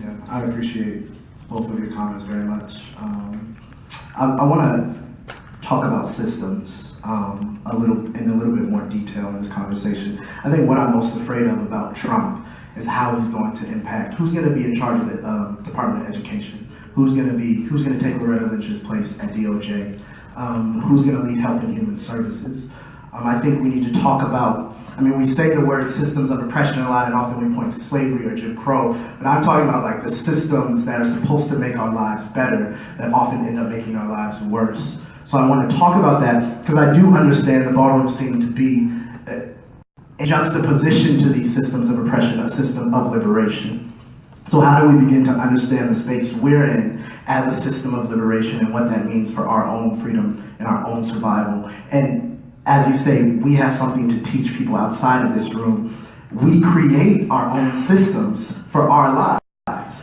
Yeah, I appreciate both of your comments very much. I want to talk about systems in a little bit more detail in this conversation. I think what I'm most afraid of about Trump is how he's going to impact, who's going to be in charge of the Department of Education, who's going to take Loretta Lynch's place at DOJ, who's going to lead Health and Human Services. I think we need to talk about, we say the word systems of oppression a lot, and often we point to slavery or Jim Crow, but I'm talking about like the systems that are supposed to make our lives better that often end up making our lives worse. So I want to talk about that because I do understand the ballroom scene to be in juxtaposition to these systems of oppression, a system of liberation. So how do we begin to understand the space we're in as a system of liberation and what that means for our own freedom and our own survival? And as you say, we have something to teach people outside of this room. We create our own systems for our lives.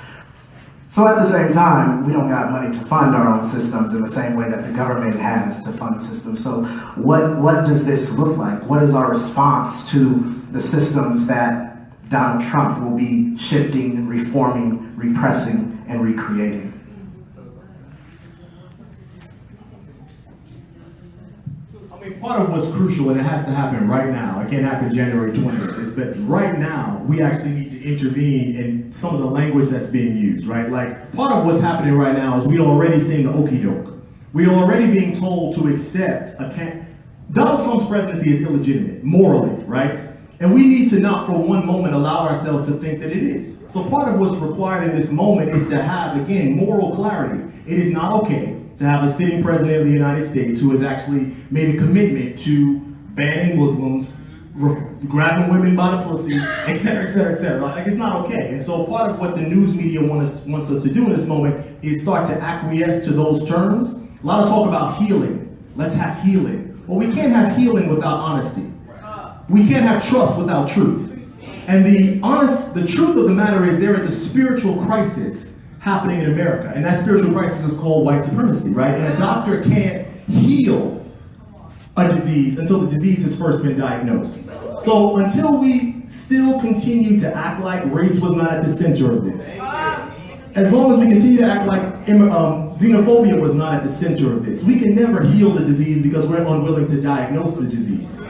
So at the same time, we don't got money to fund our own systems in the same way that the government has to fund the system. So what does this look like? What is our response to the systems that Donald Trump will be shifting, reforming, repressing, and recreating? Part of what's crucial, and it has to happen right now, it can't happen January 20th, is that right now we actually need to intervene in some of the language that's being used, right? Like, part of what's happening right now is we're already seeing the okie doke. We're already being told to accept Donald Trump's presidency is illegitimate, morally, right? And we need to not for one moment allow ourselves to think that it is. So part of what's required in this moment is to have, again, moral clarity. It is not okay to have a sitting president of the United States who has actually made a commitment to banning Muslims, grabbing women by the pussy, et cetera, et cetera, et cetera. Like, it's not okay. And so part of what the news media wants us to do in this moment is start to acquiesce to those terms. A lot of talk about healing. Let's have healing. Well, we can't have healing without honesty. We can't have trust without truth. And the truth of the matter is there is a spiritual crisis happening in America, and that spiritual crisis is called white supremacy, right? And a doctor can't heal a disease until the disease has first been diagnosed. So until we still continue to act like race was not at the center of this, as long as we continue to act like xenophobia was not at the center of this, we can never heal the disease because we're unwilling to diagnose the disease.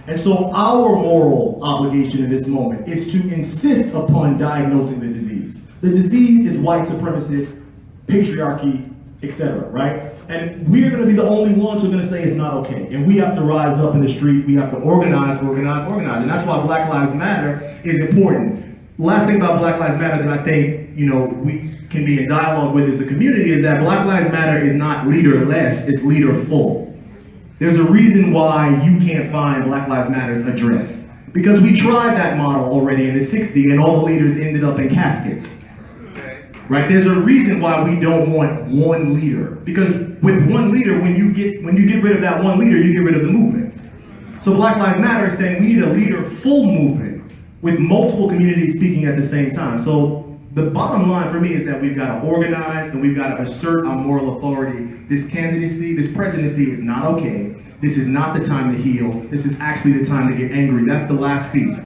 And so our moral obligation in this moment is to insist upon diagnosing the disease. The disease is white supremacist, patriarchy, etc., right? And we're going to be the only ones who are going to say it's not okay. And we have to rise up in the street. We have to organize. And that's why Black Lives Matter is important. Last thing about Black Lives Matter that I think, we can be in dialogue with as a community is that Black Lives Matter is not leaderless, it's leaderful. There's a reason why you can't find Black Lives Matter's address. Because we tried that model already in the 60s and all the leaders ended up in caskets. Right? There's a reason why we don't want one leader. Because with one leader, when you get rid of that one leader, you get rid of the movement. So Black Lives Matter is saying we need a leader-full movement with multiple communities speaking at the same time. So the bottom line for me is that we've got to organize and we've got to assert our moral authority. This candidacy, this presidency is not okay. This is not the time to heal. This is actually the time to get angry. That's the last piece.